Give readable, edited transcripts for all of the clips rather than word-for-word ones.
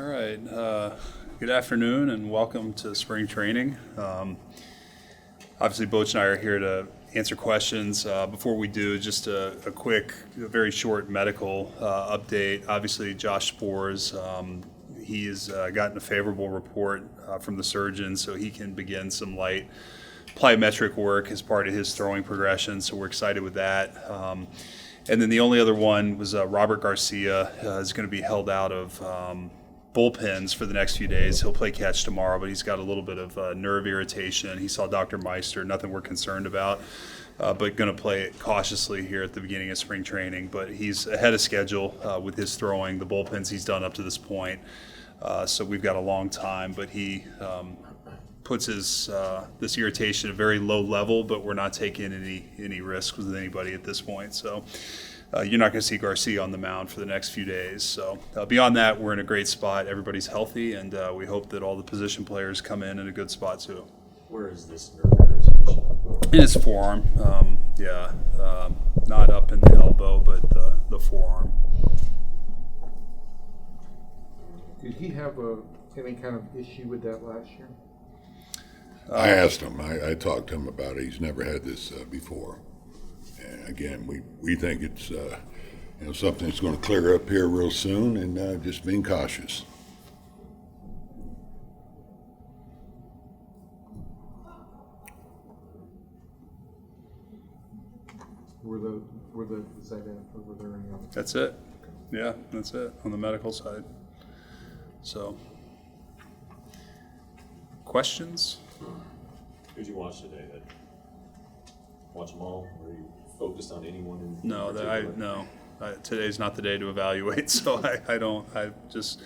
All right. Good afternoon and welcome to spring training. Obviously, Boch and I are here to answer questions. Before we do, just a quick, very short medical update. Obviously, Josh Spores, he has gotten a favorable report from the surgeon, so he can begin some light plyometric work as part of his throwing progression, so we're excited with that. And then the only other one was Robert Garcia is going to be held out of bullpens for the next few days. He'll play catch tomorrow, but he's got a little bit of nerve irritation. He saw Dr. Meister, nothing we're concerned about, but going to play it cautiously here at the beginning of spring training. But he's ahead of schedule with his throwing, the bullpens he's done up to this point. So we've got a long time, but he puts his this irritation at a very low level, but we're not taking any risks with anybody at this point. So you're not going to see Garcia on the mound for the next few days. So beyond that, we're in a great spot. Everybody's healthy, and we hope that all the position players come in a good spot too. Where is this nerve irritation? In his forearm. Not up in the elbow, but the forearm. Did he have any kind of issue with that last year? I asked him. I talked to him about it. He's never had this before. And again, we think it's something that's going to clear up here real soon, and just being cautious. Is that it? Or were there any other? That's it. Yeah, that's it on the medical side. So, questions? Who'd you watch today? Watch them all? Or are you focused on anyone in No, particular? today's not the day to evaluate. So I don't. I just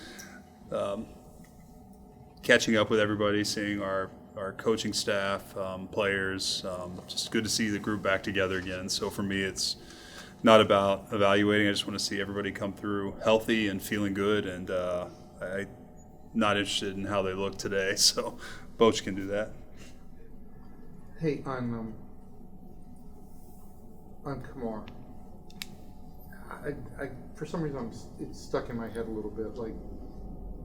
catching up with everybody, seeing our coaching staff, players. Just good to see the group back together again. So for me, it's not about evaluating. I just want to see everybody come through healthy and feeling good. And I'm not interested in how they look today. So Boch can do that. Hey, on Kamar, I for some reason it's stuck in my head a little bit, like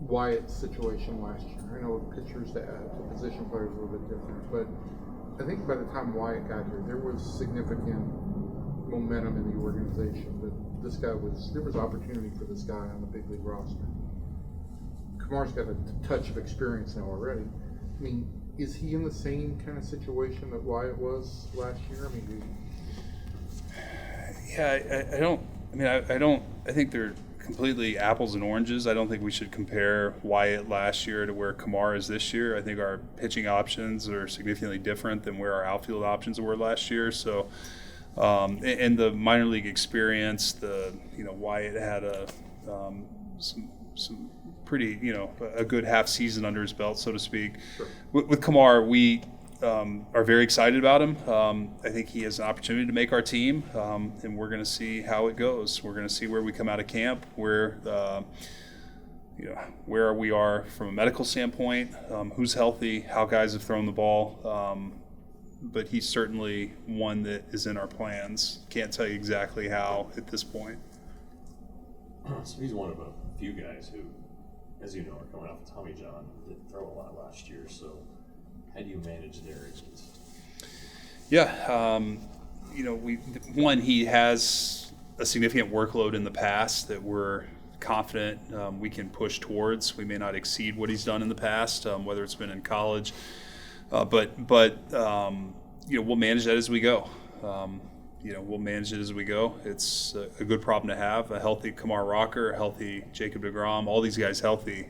Wyatt's situation last year. I know pitchers to position players are a little bit different, but I think by the time Wyatt got here, there was significant momentum in the organization. But there was opportunity for this guy on the big league roster. Kamar's got a touch of experience now already. I mean, is he in the same kind of situation that Wyatt was last year? I mean, I think they're completely apples and oranges. I don't think we should compare Wyatt last year to where Kamar is this year. I think our pitching options are significantly different than where our outfield options were last year. So, and the minor league experience, Wyatt had some pretty, a good half season under his belt, so to speak. Sure. With Kamar, we are very excited about him. I think he has an opportunity to make our team, and we're going to see how it goes. We're going to see where we come out of camp, where we are from a medical standpoint, who's healthy, how guys have thrown the ball. But he's certainly one that is in our plans. Can't tell you exactly how at this point. So he's one of a few guys who, as you know, are coming off of Tommy John, didn't throw a lot last year. So how do you manage their injuries? Yeah, he has a significant workload in the past that we're confident we can push towards. We may not exceed what he's done in the past, whether it's been in college, but we'll manage that as we go. We'll manage it as we go. It's a good problem to have. A healthy Kamar Rocker, a healthy Jacob deGrom, all these guys healthy.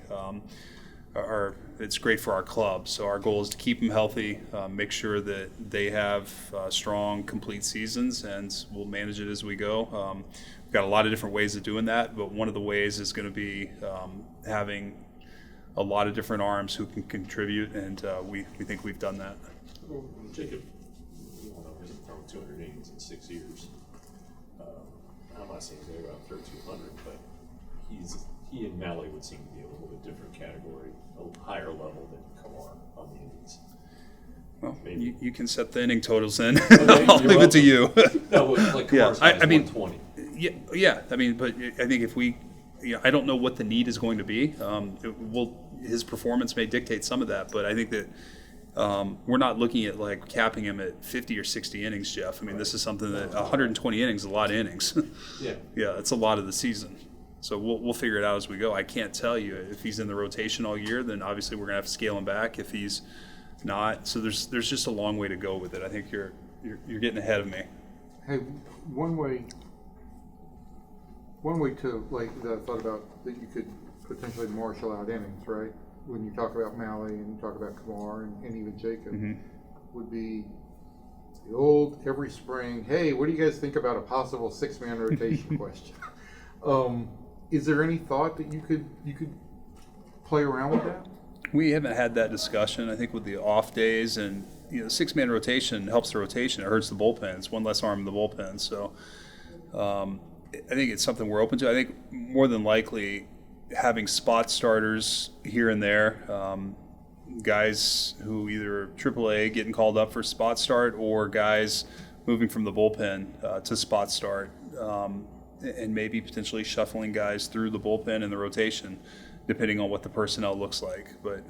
It's great for our club. So our goal is to keep them healthy, make sure that they have strong, complete seasons, and we'll manage it as we go. We've got a lot of different ways of doing that, but one of the ways is going to be having a lot of different arms who can contribute, and we think we've done that. Well, Jacob, hasn't thrown 200 innings in 6 years. I'm not saying he's about 3,200, but he and Malley would seem to be a little bit different category, a higher level than Kamar on the innings. Well, you can set the inning totals in. Okay, I'll leave it to you. No, like Kamar's I mean, 120. yeah. I mean, but I think if we I don't know what the need is going to be. His performance may dictate some of that, but I think that we're not looking at like capping him at 50 or 60 innings, Jeff. I mean, this is something that 120 innings is a lot of innings. Yeah. Yeah, it's a lot of the season. So we'll figure it out as we go. I can't tell you if he's in the rotation all year, then obviously we're gonna have to scale him back. If he's not, so there's just a long way to go with it. I think you're getting ahead of me. Hey, one way to, like, that I thought about that you could potentially marshal out innings, right? When you talk about Malley and you talk about Kumar and even Jacob, would be the old every spring, hey, what do you guys think about a possible 6-man rotation question? Is there any thought that you could play around with that? We haven't had that discussion. I think with the off days and 6-man rotation helps the rotation. It hurts the bullpen. It's one less arm in the bullpen. So I think it's something we're open to. I think more than likely having spot starters here and there, guys who either AAA getting called up for spot start or guys moving from the bullpen to spot start, and maybe potentially shuffling guys through the bullpen and the rotation, depending on what the personnel looks like. But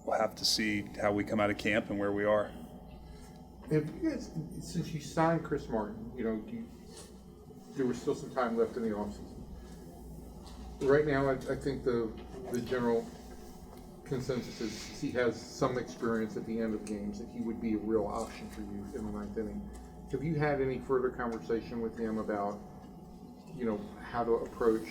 we'll have to see how we come out of camp and where we are. Have you guys, since you signed Chris Martin, there was still some time left in the offseason. Right now, I think the general consensus is he has some experience at the end of games, that he would be a real option for you in the 9th inning. Have you had any further conversation with him about, how to approach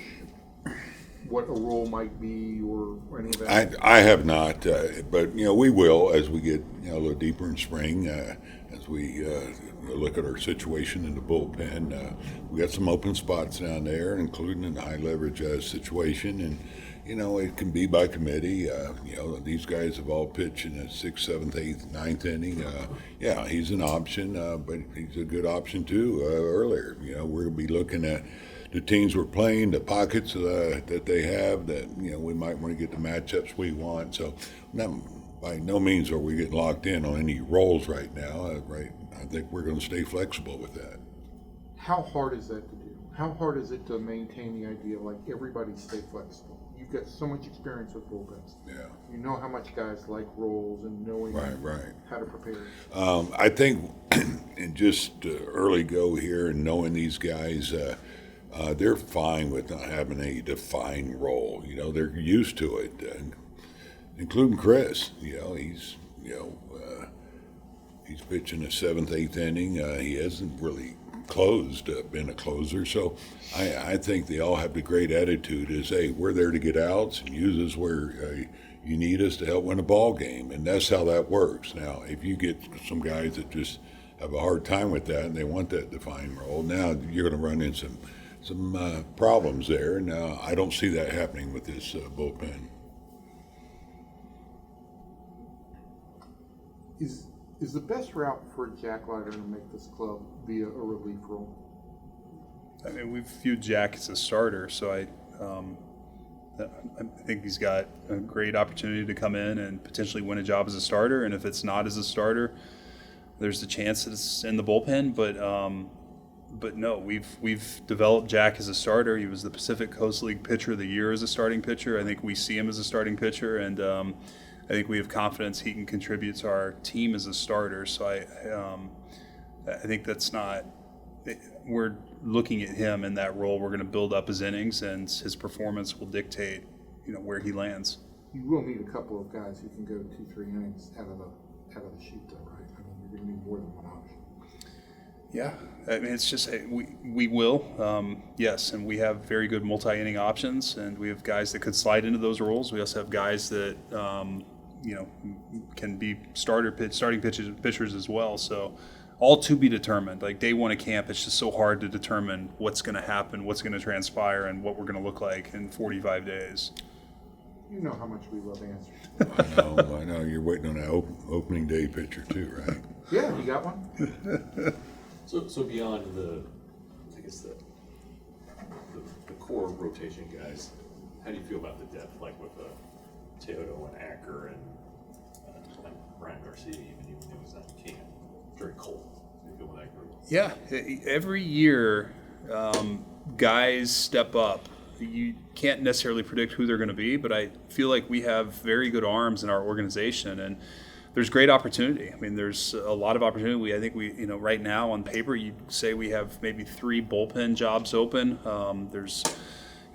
what a role might be or any of that? I have not, but we will as we get a little deeper in spring, as we look at our situation in the bullpen. We got some open spots down there, including in the high leverage situation, and it can be by committee. These guys have all pitched in the 6th, 7th, 8th, 9th inning. Yeah, he's an option, but he's a good option too. Earlier, we're gonna be looking at the teams we're playing, the pockets that they have, that we might want to get the matchups we want. So, by no means are we getting locked in on any roles right now. Right, I think we're going to stay flexible with that. How hard is that to do? How hard is it to maintain the idea like everybody stay flexible? You've got so much experience with bullpens. Yeah. You know how much guys like roles and knowing how to prepare. I think in just early go here and knowing these guys, they're fine with not having a defined role. They're used to it, including Chris. He's pitching the 7th, 8th inning. He hasn't really been a closer. So I think they all have the great attitude is, hey, we're there to get outs and use us where you need us to help win a ball game. And that's how that works. Now, if you get some guys that just have a hard time with that and they want that defined role, now you're going to run into some problems there. Now, I don't see that happening with this bullpen. Is the best route for Jack Leiter to make this club be a relief role? I mean, we've viewed Jack as a starter, so I think he's got a great opportunity to come in and potentially win a job as a starter. And if it's not as a starter, there's a chance that it's in the bullpen. But no, we've developed Jack as a starter. He was the Pacific Coast League Pitcher of the Year as a starting pitcher. I think we see him as a starting pitcher, and I think we have confidence he can contribute to our team as a starter. So I think that's not. We're looking at him in that role. We're going to build up his innings, and his performance will dictate, where he lands. You will need a couple of guys who can go 2-3 innings out of the chute, though, right? I mean, you're going to need more than one option. Yeah, I mean, it's just we will, yes, and we have very good multi-inning options, and we have guys that could slide into those roles. We also have guys that can be starting pitchers as well. So all to be determined. Like day one of camp, it's just so hard to determine what's going to happen, what's going to transpire, and what we're going to look like in 45 days. You know how much we love answers. I know. You're waiting on that opening day pitcher too, right? Yeah, you got one? So beyond the core rotation guys, how do you feel about the depth, like with Teodo and Acker and Brian Garcia, even when he was on camp? Very cold. You feel that group? Yeah, every year guys step up. You can't necessarily predict who they're going to be, but I feel like we have very good arms in our organization, and there's great opportunity. I mean, there's a lot of opportunity. I think right now on paper, you'd say we have maybe 3 bullpen jobs open. There's,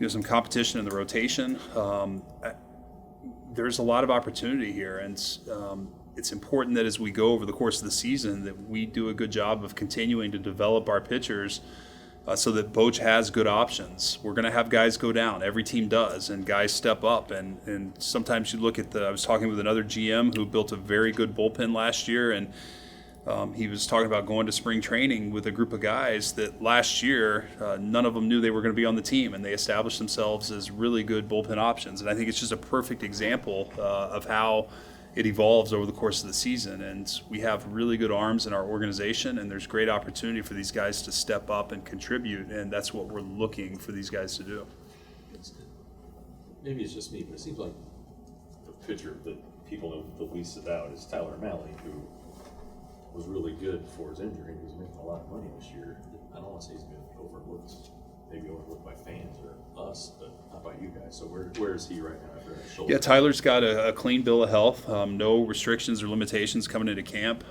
some competition in the rotation. There's a lot of opportunity here, and it's important that as we go over the course of the season that we do a good job of continuing to develop our pitchers so that Boch has good options. We're going to have guys go down. Every team does, and guys step up. And sometimes you look at I was talking with another GM who built a very good bullpen last year, and he was talking about going to spring training with a group of guys that last year none of them knew they were going to be on the team, and they established themselves as really good bullpen options. And I think it's just a perfect example of how it evolves over the course of the season, and we have really good arms in our organization, and there's great opportunity for these guys to step up and contribute, and that's what we're looking for these guys to do. Maybe it's just me, but it seems like the pitcher that people know the least about is Tyler Malley, who was really good before his injury. He was making a lot of money this year. I don't want to say he's been overlooked, maybe overlooked by fans or us, but not by you guys. So where is he right now after that shoulder? Yeah, Tyler's got a clean bill of health, no restrictions or limitations coming into camp.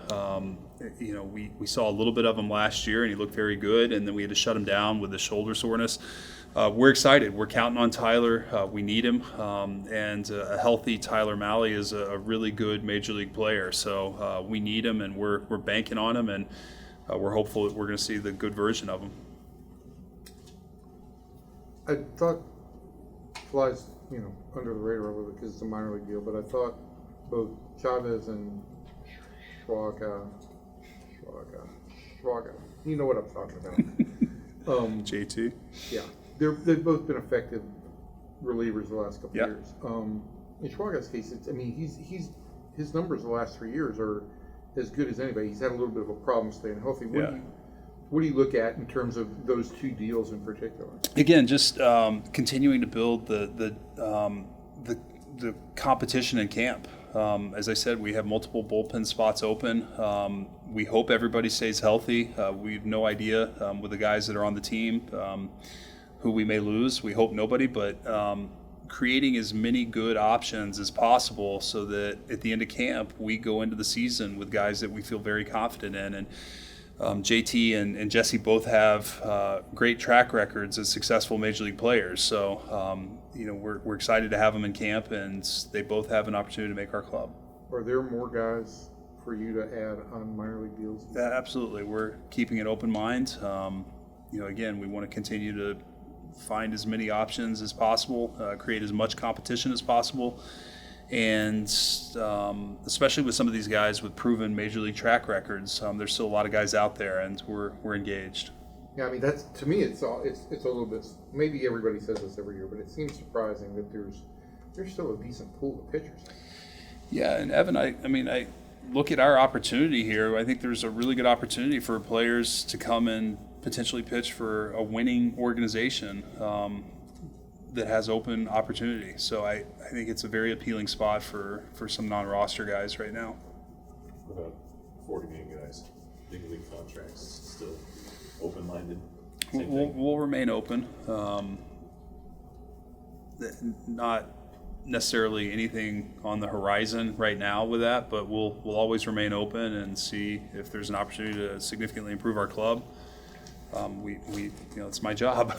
We saw a little bit of him last year, and he looked very good, and then we had to shut him down with the shoulder soreness. We're excited. We're counting on Tyler. We need him, and a healthy Tyler Malley is a really good major league player. So we need him, and we're banking on him, and we're hopeful that we're going to see the good version of him. I thought flies, under the radar a little bit because it's a minor league deal, but I thought both Chavez and Schwaga, you know what I'm talking about. JT? Yeah, they've both been effective relievers the last couple Yep. years. In Schwaga's case, his numbers the last 3 years are as good as anybody. He's had a little bit of a problem staying healthy. What do you look at in terms of those 2 deals in particular? Again, just continuing to build the competition in camp. As I said, we have multiple bullpen spots open. We hope everybody stays healthy. We have no idea with the guys that are on the team who we may lose. We hope nobody, but creating as many good options as possible so that at the end of camp, we go into the season with guys that we feel very confident in. And JT and Jesse both have great track records as successful major league players. So, we're excited to have them in camp, and they both have an opportunity to make our club. Are there more guys for you to add on minor league deals? Yeah, absolutely. We're keeping an open mind. Again, we want to continue to find as many options as possible, create as much competition as possible. And especially with some of these guys with proven major league track records, there's still a lot of guys out there, and we're engaged. Yeah, that's, to me, it's a little bit. Maybe everybody says this every year, but it seems surprising that there's still a decent pool of pitchers. Yeah, and Evan, I look at our opportunity here. I think there's a really good opportunity for players to come and potentially pitch for a winning organization that has open opportunity. So I think it's a very appealing spot for some non-roster guys right now. What about 40 million guys? Big league contracts, still open-minded? We'll remain open. Not necessarily anything on the horizon right now with that, but we'll always remain open and see if there's an opportunity to significantly improve our club. It's my job.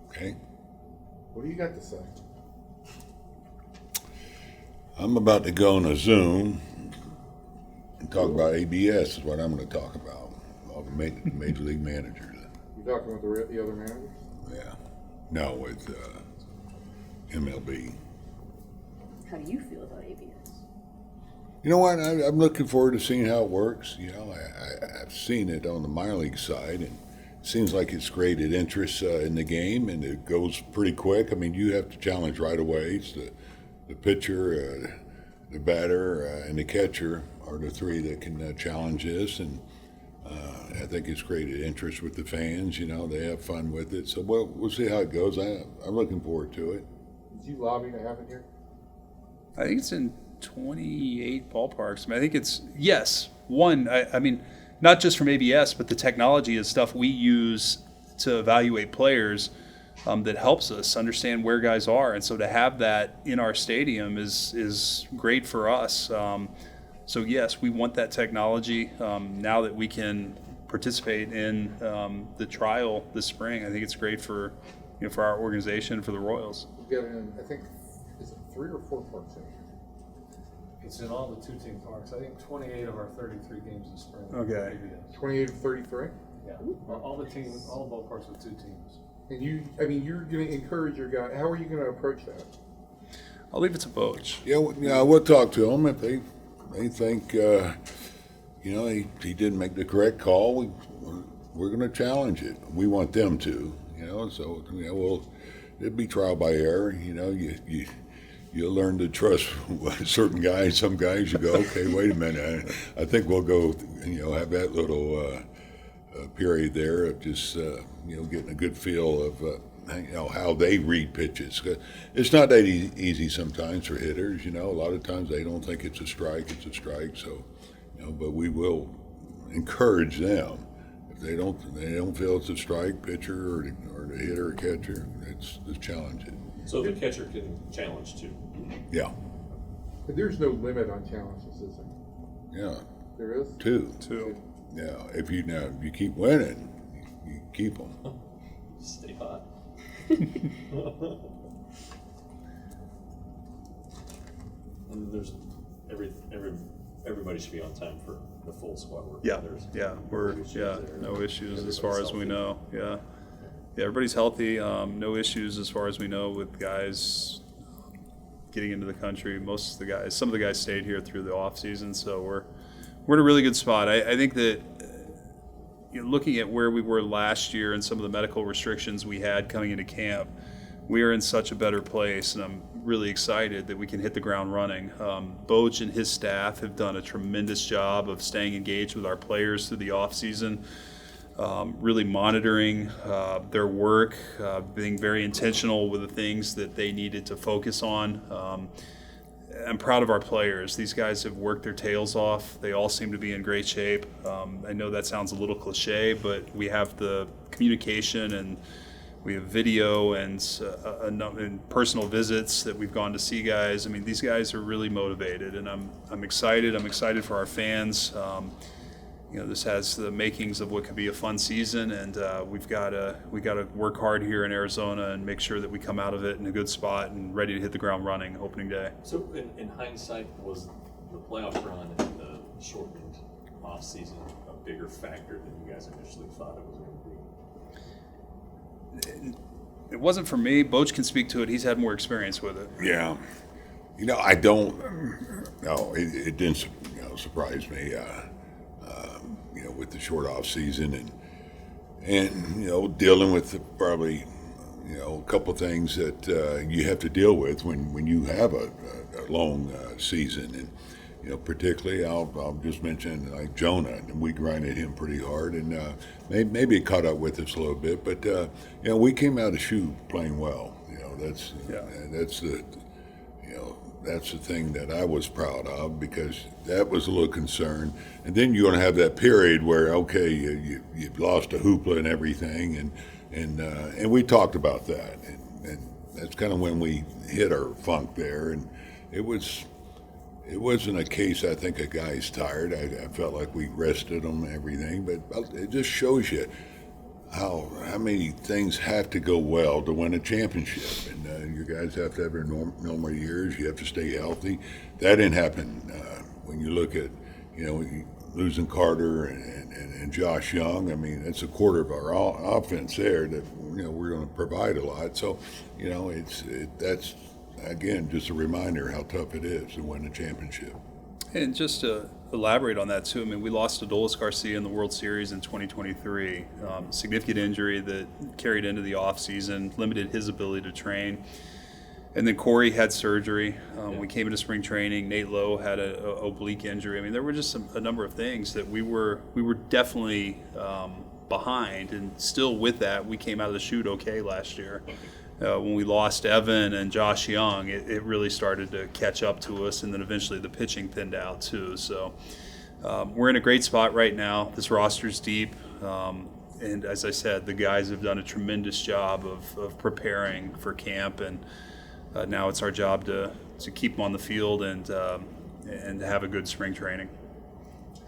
Okay. What do you got to say? I'm about to go on a Zoom and talk about ABS is what I'm going to talk about. All the major league managers. You talking with the other managers? Yeah. No, with MLB. How do you feel about ABS? You know what? I'm looking forward to seeing how it works. I've seen it on the minor league side, and it seems like it's created interest in the game, and it goes pretty quick. I mean, you have to challenge right away. It's the pitcher, the batter, and the catcher are the 3 that can challenge this, and I think it's created interest with the fans. They have fun with it. So we'll see how it goes. I'm looking forward to it. Did you lobby to have it here? I think it's in 28 ballparks. I mean, I think it's, yes, one, I mean, not just from ABS, but the technology is stuff we use to evaluate players that helps us understand where guys are. And so to have that in our stadium is great for us. So yes, we want that technology now that we can participate in the trial this spring. I think it's great for, for our organization, for the Royals. We've got it in, I think, is it 3 or 4 parks in here? It's in all the 2-team parks. I think 28 of our 33 games this spring. Okay. 28 of 33? Yeah. All the teams, all the ballparks with 2 teams. And you're going to encourage your guy. How are you going to approach that? I'll leave it to Boch. Yeah, we'll talk to them if they think, he didn't make the correct call. We're going to challenge it. We want them to, so, it'd be trial by error. You'll learn to trust certain guys. Some guys you go, okay, wait a minute. I think we'll go, have that little period there of just, getting a good feel of how they read pitches. It's not that easy sometimes for hitters. A lot of times they don't think it's a strike. So, but we will encourage them. If they don't feel it's a strike, pitcher or the hitter or catcher, let's challenge it. So the catcher can challenge too. Yeah. But there's no limit on challenges, is there? Yeah. There is? 2. Yeah. If you keep winning, you keep them. Stay hot. And there's everybody should be on time for the full squad work. Yeah, There's no issues as far as we know. Yeah, everybody's healthy. No issues as far as we know with guys getting into the country. Some of the guys stayed here through the off season, so we're in a really good spot. I think that looking at where we were last year and some of the medical restrictions we had coming into camp, we are in such a better place, and I'm really excited that we can hit the ground running. Boch and his staff have done a tremendous job of staying engaged with our players through the off season, really monitoring their work, being very intentional with the things that they needed to focus on. I'm proud of our players. These guys have worked their tails off. They all seem to be in great shape. I know that sounds a little cliche, but we have the communication and we have video and personal visits that we've gone to see guys. I mean, these guys are really motivated, and I'm excited. I'm excited for our fans. This has the makings of what could be a fun season, and we got to work hard here in Arizona and make sure that we come out of it in a good spot and ready to hit the ground running opening day. So in hindsight, was the playoff run and the shortened off season a bigger factor than you guys initially thought it was going to be? It wasn't for me. Boch can speak to it. He's had more experience with it. Yeah. I don't. No, it didn't. Surprise me. With the short off season and dealing with probably a couple things that you have to deal with when you have a long season, and particularly I'll just mention like Jonah, and we grinded him pretty hard, and maybe it caught up with us a little bit, but we came out of shoe playing well. That's the thing that I was proud of, because that was a little concern. And then you're going to have that period where, okay, you've lost a hoopla and everything, and we talked about that, and that's kind of when we hit our funk there. And it wasn't a case, I think, a guy's tired. I felt like we rested them and everything, but it just shows you how many things have to go well to win a championship, and you guys have to have your normal years. You have to stay healthy. That didn't happen when you look at losing Carter and Josh Young. I mean, it's a quarter of our offense there that we're going to provide a lot. So that's again just a reminder how tough it is to win a championship. And just to elaborate on that too, I mean, we lost Adolis Garcia in the World Series in 2023. Significant injury that carried into the offseason, limited his ability to train. And then Corey had surgery. We came into spring training. Nate Lowe had an oblique injury. I mean, there were just a number of things that we were definitely behind. And still with that, we came out of the chute okay last year. when we lost Evan and Josh Young, it really started to catch up to us, and then eventually the pitching thinned out too. So we're in a great spot right now. This roster's deep. And as I said, the guys have done a tremendous job of preparing for camp, and now it's our job to keep them on the field and have a good spring training.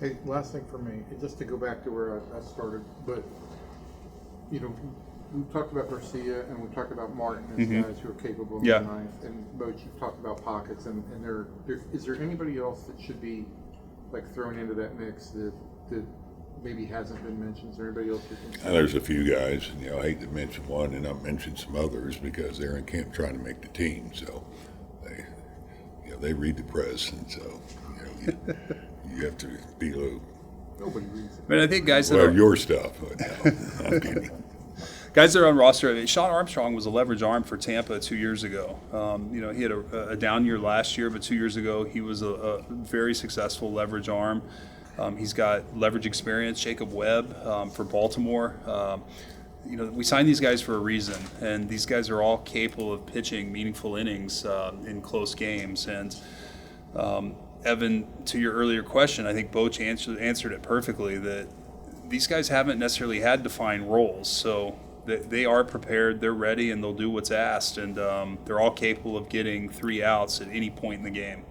Hey, last thing for me, just to go back to where I started, but we talked about Garcia and we talked about Martin as guys who are capable in Yeah. the ninth, and Bochy, you've talked about pockets, and is there anybody else that should be like thrown into that mix that maybe hasn't been mentioned? Is there anybody else that can? There's a few guys, I hate to mention one and not mention some others because they're in camp trying to make the team. So they read the press, and so you have to be a little. Nobody reads it. But I think guys that Well, are your stuff. But no, I'm kidding. guys that are on roster. Sean Armstrong was a leverage arm for Tampa 2 years ago. He had a down year last year, but 2 years ago he was a very successful leverage arm. He's got leverage experience. Jacob Webb for Baltimore. We signed these guys for a reason, and these guys are all capable of pitching meaningful innings in close games. And Evan, to your earlier question, I think Boch answered it perfectly, that these guys haven't necessarily had defined roles. So they are prepared, they're ready, and they'll do what's asked. And they're all capable of getting 3 outs at any point in the game.